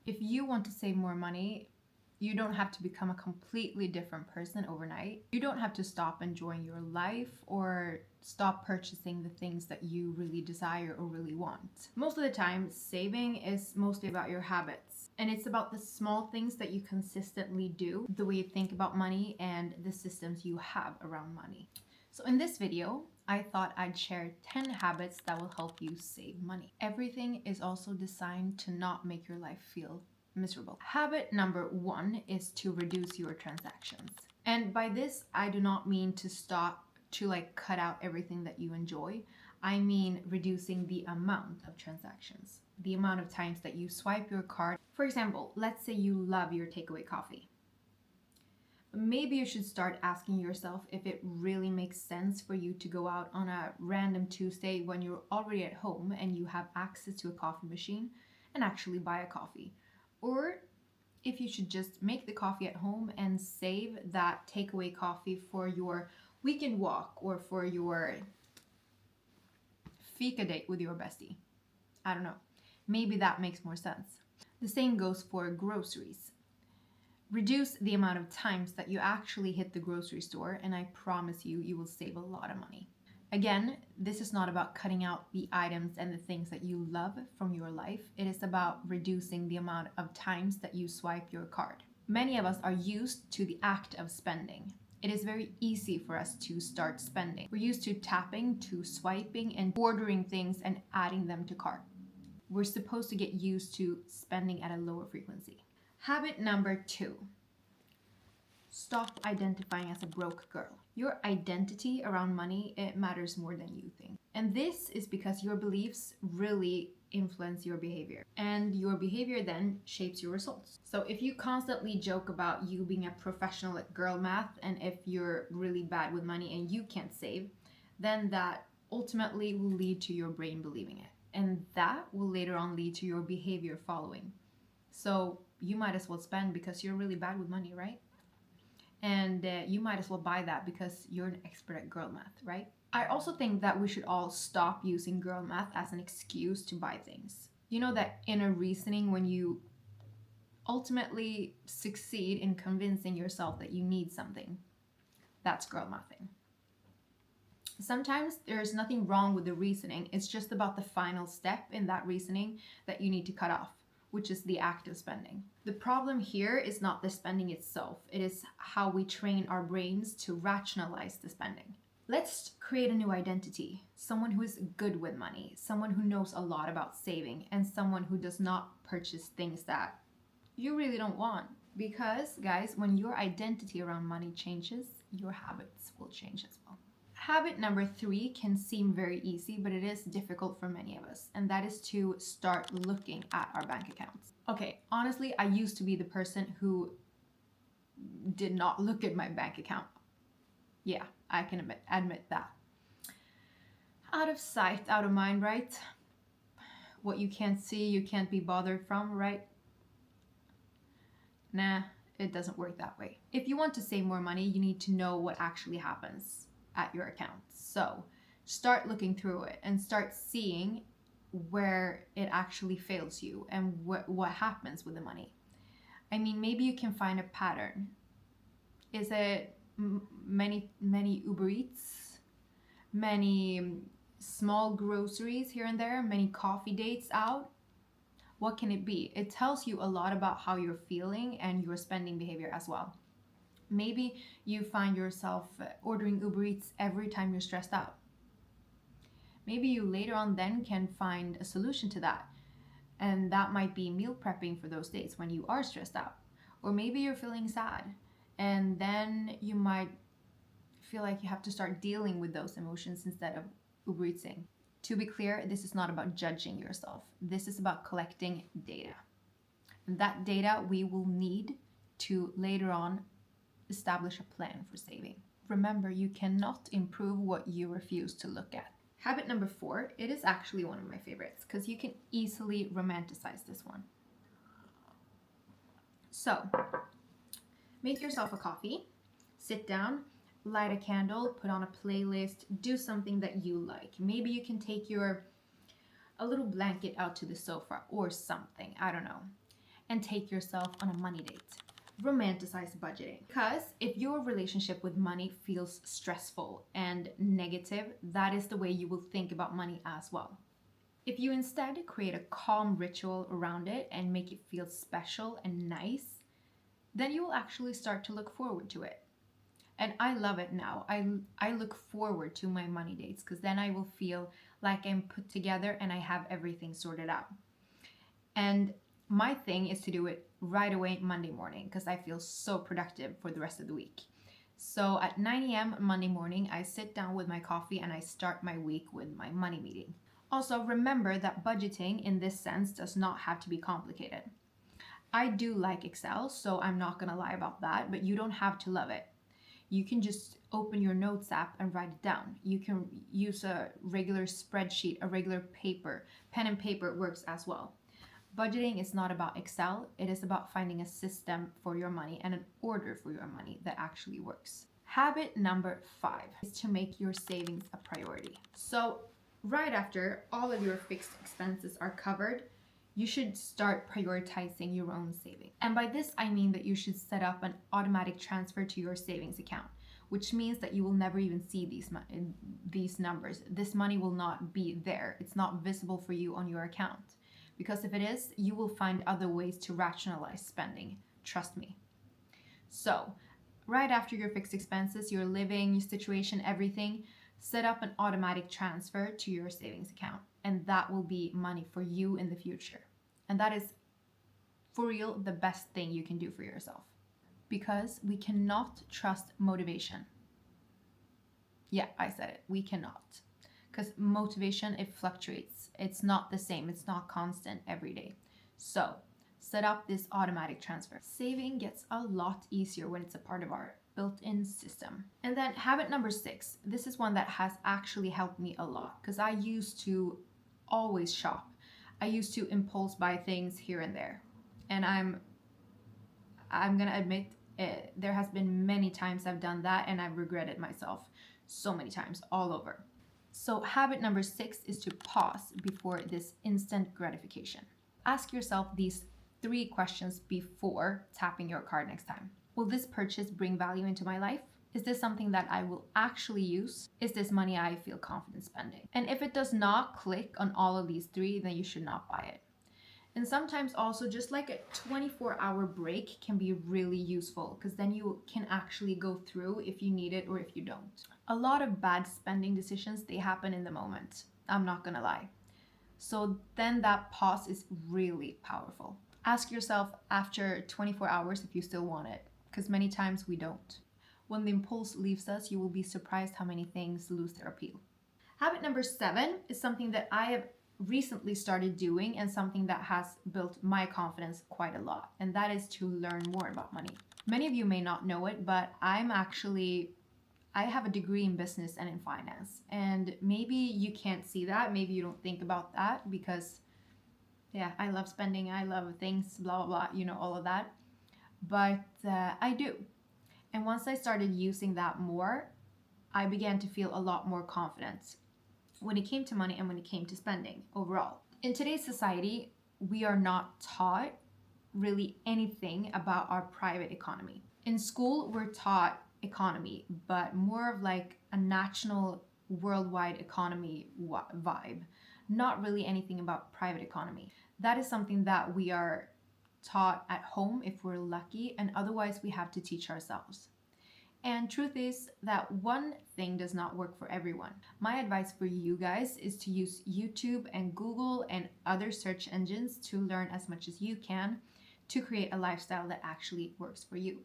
If you want to save more money, you don't have to become a completely different person overnight. You don't have to stop enjoying your life or stop purchasing the things that you really desire or really want. Most of the time, saving is mostly about your habits. And it's about the small things that you consistently do, the way you think about money, and the systems you have around money. So in this video, I thought I'd share 10 habits that will help you save money. Everything is also designed to not make your life feel miserable. Habit number 1 is to reduce your transactions. And by this, I do not mean to stop to cut out everything that you enjoy. I mean reducing the amount of transactions, the amount of times that you swipe your card. For example, let's say you love your takeaway coffee. Maybe you should start asking yourself if it really makes sense for you to go out on a random Tuesday when you're already at home and you have access to a coffee machine and actually buy a coffee. Or if you should just make the coffee at home and save that takeaway coffee for your weekend walk or for your fika date with your bestie. I don't know. Maybe that makes more sense. The same goes for groceries. Reduce the amount of times that you actually hit the grocery store, and I promise you, you will save a lot of money. Again, this is not about cutting out the items and the things that you love from your life. It is about reducing the amount of times that you swipe your card. Many of us are used to the act of spending. It is very easy for us to start spending. We're used to tapping, to swiping, and ordering things and adding them to cart. We're supposed to get used to spending at a lower frequency. Habit number 2. Stop identifying as a broke girl. Your identity around money, it matters more than you think. And this is because your beliefs really influence your behavior. And your behavior then shapes your results. So if you constantly joke about you being a professional at girl math, and if you're really bad with money and you can't save, then that ultimately will lead to your brain believing it. And that will later on lead to your behavior following. So you might as well spend because you're really bad with money, right? And you might as well buy that because you're an expert at girl math, right? I also think that we should all stop using girl math as an excuse to buy things. You know that inner reasoning when you ultimately succeed in convincing yourself that you need something. That's girl mathing. Sometimes there's nothing wrong with the reasoning. It's just about the final step in that reasoning that you need to cut off, which is the act of spending. The problem here is not the spending itself. It is how we train our brains to rationalize the spending. Let's create a new identity. Someone who is good with money, someone who knows a lot about saving, and someone who does not purchase things that you really don't want. Because, guys, when your identity around money changes, your habits will change as well. Habit number 3 can seem very easy, but it is difficult for many of us, and that is to start looking at our bank accounts. Okay, honestly, I used to be the person who did not look at my bank account. Yeah, I can admit that. Out of sight, out of mind, right? What you can't see, you can't be bothered from, right? Nah, it doesn't work that way. If you want to save more money, you need to know what actually happens at your account. So start looking through it and start seeing where it actually fails you and what happens with the money. I mean, maybe you can find a pattern. Is it many Uber Eats, many small groceries here and there, many coffee dates out? What can it be? It tells you a lot about how you're feeling and your spending behavior as well. Maybe you find yourself ordering Uber Eats every time you're stressed out. Maybe you later on then can find a solution to that. And that might be meal prepping for those days when you are stressed out. Or maybe you're feeling sad. And then you might feel like you have to start dealing with those emotions instead of Uber Eatsing. To be clear, this is not about judging yourself. This is about collecting data. And that data we will need to later on establish a plan for saving. Remember, you cannot improve what you refuse to look at. Habit number 4, it is actually one of my favorites because you can easily romanticize this one. So, make yourself a coffee, sit down, light a candle, put on a playlist, do something that you like. Maybe you can take a little blanket out to the sofa or something, I don't know. and take yourself on a money date. Romanticize budgeting. Because if your relationship with money feels stressful and negative, that is the way you will think about money as well. If you instead create a calm ritual around it and make it feel special and nice, then you will actually start to look forward to it. And I love it now. I look forward to my money dates because then I will feel like I'm put together and I have everything sorted out. And my thing is to do it right away Monday morning because I feel so productive for the rest of the week. So at 9 a.m. Monday morning, I sit down with my coffee and I start my week with my money meeting. Also, remember that budgeting in this sense does not have to be complicated. I do like Excel, so I'm not gonna lie about that, but you don't have to love it. You can just open your notes app and write it down. You can use a regular spreadsheet, a regular paper. Pen and paper works as well. Budgeting is not about Excel. It is about finding a system for your money and an order for your money that actually works. Habit number 5 is to make your savings a priority. So right after all of your fixed expenses are covered, you should start prioritizing your own saving. And by this, I mean that you should set up an automatic transfer to your savings account, which means that you will never even see these numbers. This money will not be there. It's not visible for you on your account. Because if it is, you will find other ways to rationalize spending. Trust me. So, right after your fixed expenses, your living, your situation, everything, set up an automatic transfer to your savings account. And that will be money for you in the future. And that is, for real, the best thing you can do for yourself. Because we cannot trust motivation. Yeah, I said it. We cannot. Because motivation, it fluctuates. It's not the same. It's not constant every day. So set up this automatic transfer. Saving gets a lot easier when it's a part of our built-in system. And then habit number 6. This is one that has actually helped me a lot because I used to always shop. I used to impulse buy things here and there. And I'm going to admit there has been many times I've done that and I've regretted myself so many times all over. So habit number 6 is to pause before this instant gratification. Ask yourself these 3 questions before tapping your card next time. Will this purchase bring value into my life? Is this something that I will actually use? Is this money I feel confident spending? And if it does not click on all of these 3, then you should not buy it. And sometimes also just like a 24-hour break can be really useful because then you can actually go through if you need it or if you don't. A lot of bad spending decisions, they happen in the moment. I'm not gonna lie. So then that pause is really powerful. Ask yourself after 24 hours if you still want it, because many times we don't. When the impulse leaves us, you will be surprised how many things lose their appeal. Habit number 7 is something that I have recently started doing and something that has built my confidence quite a lot, and that is to learn more about money. Many of you may not know it, but I have a degree in business and in finance, and maybe you can't see that, maybe you don't think about that because yeah, I love spending, I love things, blah blah blah, you know, all of that, but I do. And once I started using that more, I began to feel a lot more confident when it came to money and when it came to spending overall. In today's society, we are not taught really anything about our private economy. In school, we're taught economy, but more of like a national worldwide economy vibe, not really anything about private economy. That is something that we are taught at home if we're lucky, and otherwise we have to teach ourselves. And truth is that one thing does not work for everyone. My advice for you guys is to use YouTube and Google and other search engines to learn as much as you can to create a lifestyle that actually works for you.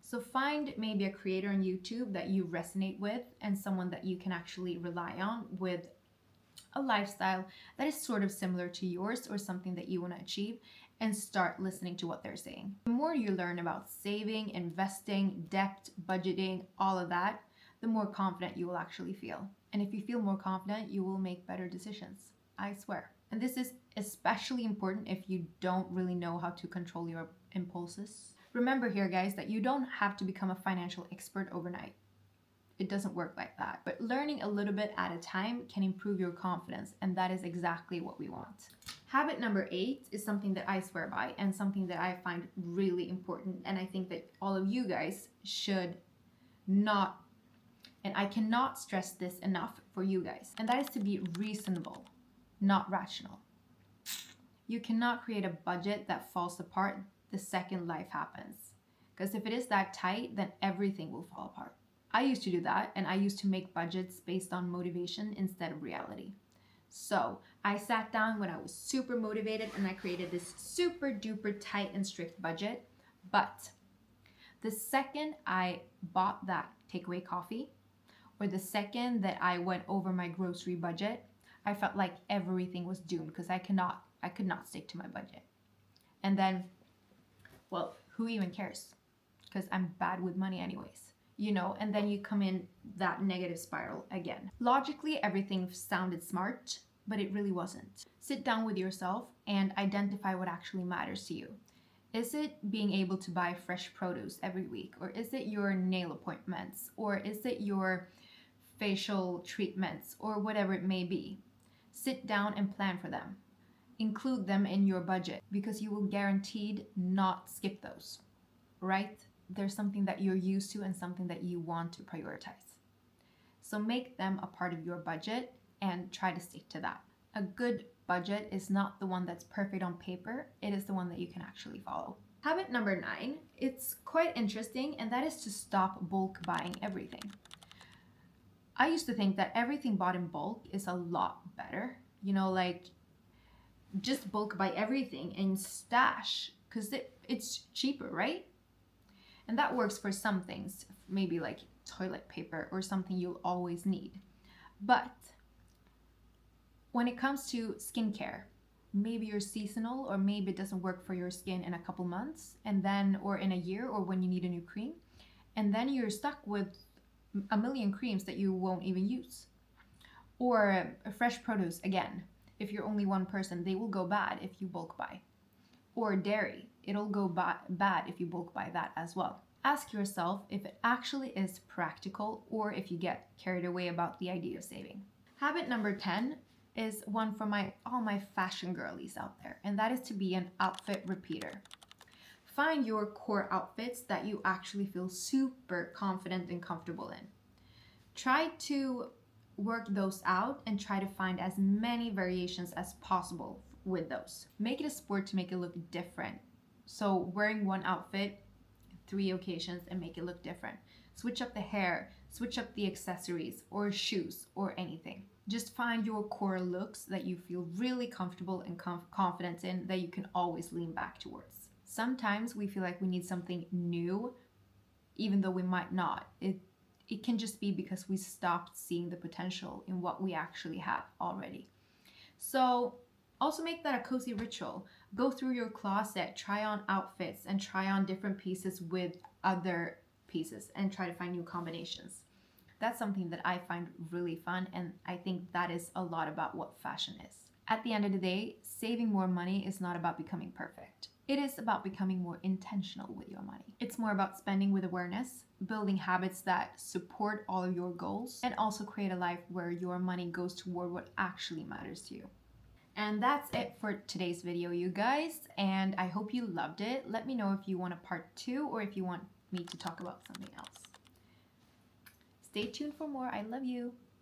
So find maybe a creator on YouTube that you resonate with and someone that you can actually rely on with a lifestyle that is sort of similar to yours or something that you want to achieve, and start listening to what they're saying. The more you learn about saving, investing, debt, budgeting, all of that, the more confident you will actually feel. And if you feel more confident, you will make better decisions. I swear. And this is especially important if you don't really know how to control your impulses. Remember here, guys, that you don't have to become a financial expert overnight. It doesn't work like that. But learning a little bit at a time can improve your confidence, and that is exactly what we want. Habit number 8 is something that I swear by and something that I find really important, and I think that all of you guys should not, and I cannot stress this enough for you guys, and that is to be reasonable, not rational. You cannot create a budget that falls apart the second life happens, because if it is that tight, then everything will fall apart. I used to do that, and I used to make budgets based on motivation instead of reality. So I sat down when I was super motivated and I created this super duper tight and strict budget. But the second I bought that takeaway coffee, or the second that I went over my grocery budget, I felt like everything was doomed because I could not stick to my budget. And then, well, who even cares? Because I'm bad with money anyways. And then you come in that negative spiral again. Logically, everything sounded smart, but it really wasn't. Sit down with yourself and identify what actually matters to you. Is it being able to buy fresh produce every week? Or is it your nail appointments? Or is it your facial treatments? Or whatever it may be. Sit down and plan for them. Include them in your budget because you will guaranteed not skip those, right? There's something that you're used to and something that you want to prioritize. So make them a part of your budget and try to stick to that. A good budget is not the one that's perfect on paper, it is the one that you can actually follow. Habit number 9, it's quite interesting, and that is to stop bulk buying everything. I used to think that everything bought in bulk is a lot better. Like just bulk buy everything and stash because it's cheaper, right? And that works for some things, maybe like toilet paper or something you'll always need. But when it comes to skincare, maybe you're seasonal, or maybe it doesn't work for your skin in a couple months, and then, or in a year, or when you need a new cream, and then you're stuck with a million creams that you won't even use. Or fresh produce, again, if you're only one person, they will go bad if you bulk buy. Or dairy, it'll go bad if you bulk buy that as well. Ask yourself if it actually is practical or if you get carried away about the idea of saving. Habit number 10 is one for all my fashion girlies out there, and that is to be an outfit repeater. Find your core outfits that you actually feel super confident and comfortable in. Try to work those out and try to find as many variations as possible with those. Make it a sport to make it look different. So wearing one outfit 3 occasions and make it look different. Switch up the hair, switch up the accessories or shoes or anything. Just find your core looks that you feel really comfortable and confident in, that you can always lean back towards. Sometimes we feel like we need something new, even though we might not. It can just be because we stopped seeing the potential in what we actually have already. So also make that a cozy ritual. Go through your closet, try on outfits, and try on different pieces with other pieces and try to find new combinations. That's something that I find really fun, and I think that is a lot about what fashion is. At the end of the day, saving more money is not about becoming perfect. It is about becoming more intentional with your money. It's more about spending with awareness, building habits that support all of your goals, and also create a life where your money goes toward what actually matters to you. And that's it for today's video, you guys, and I hope you loved it. Let me know if you want a part 2 or if you want me to talk about something else. Stay tuned for more. I love you.